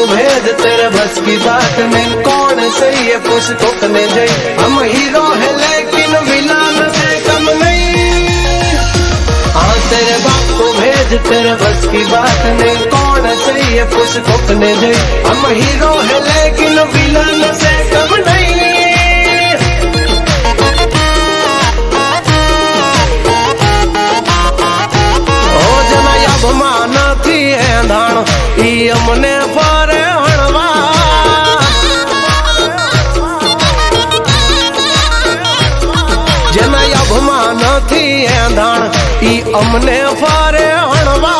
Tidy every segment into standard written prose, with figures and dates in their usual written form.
को भेज तेरे बस की बात नहीं। कौन सही है पूछ कोकने जई, हम हीरो है लेकिन विलान से कम नहीं। हाँ तेरे बाप को भेज तेरे बस की बात नहीं। कौन सही है पूछ कोकने जई, हम हीरो है लेकिन विलान से कम नहीं। અભમાન થી એંધાણ ઈ અમને ફરે હણવા, જેના અભમાન થી એંધાણ ઈ અમને ફરે હણવા।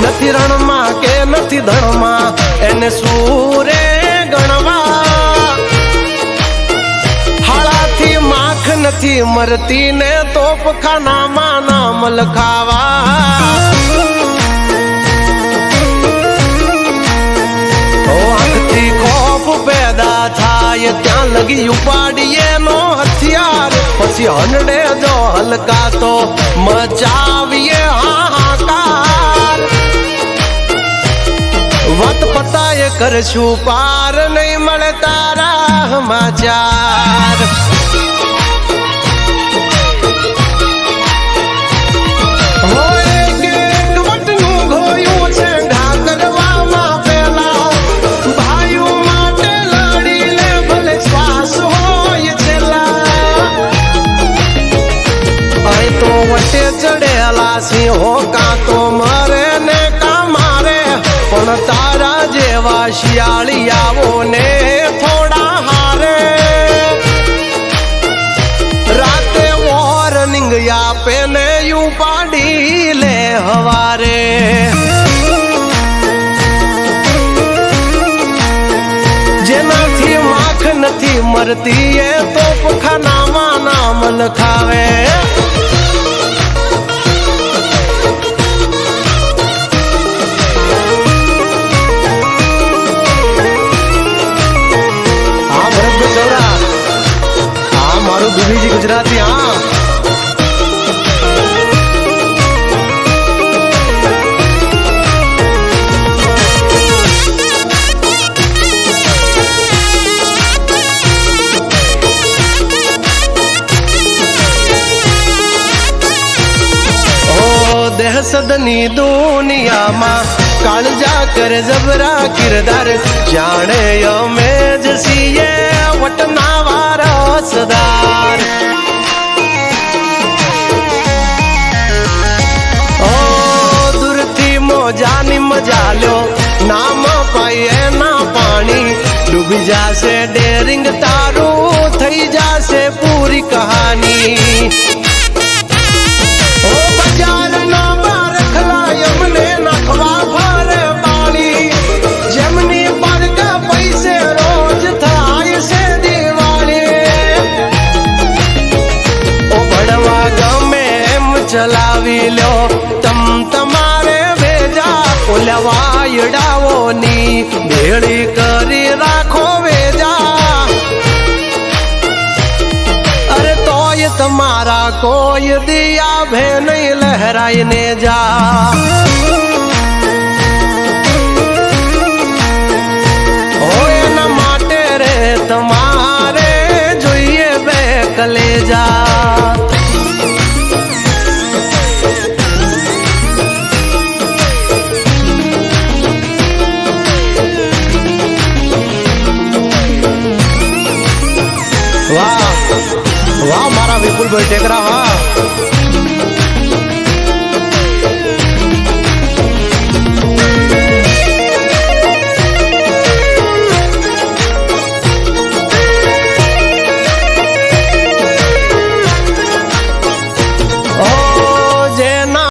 નથી રણમાં કે નથી ધણમાં એને સૂરે ગણવા। હાળાથી માખ નથી મરતી ને તોપખાનામાં નામ લખાવા। पैदा थाय त्या लगी उपाड़िए नो हथियार, पछी हंडे जो हल्का तो मचाविए हाहाकार। वत पता ये करछू पार नहीं मळे तारा समाचार। चढ़ेला सिंहो का तो मरे ने का मारे, पण तारा जेवा शियाळियाओ ने थोड़ा हारे। राते वॉर्निंग आपे ने यू पाड़ी ले हवारे। जेनाथी माख नथी मरती ये तोपखानामां नाम लखावे। बीबीजी गुजराती हाँ दहशतनी दुनिया मां कालजा कर जबरा किरदार, जाने यमेज सीए वटना वारसदार। ओ दुरती मोजानी मजा लो नाम पाए ना पानी, डूबी जासे डेरिंग तारू थई जासे पूरी कहानी। ओ बाजार ना रखला यमने नखवा भरे बाली, जमनी पर का पैसे रोज थाय से दिवाली। ओ बड़वा गमे एम चलावी लो तम तमारे भेजा, ओलवायडाओ नी भेड़ी करी राखो भेजा। अरे तोय तुम्हारा कोई दिया भे नहीं लहराई ने जा। होए न माटे रे तुम्हारे जोइए बे कलेजा। वाह वाह मारा विपुल भाई टेकरा वाह।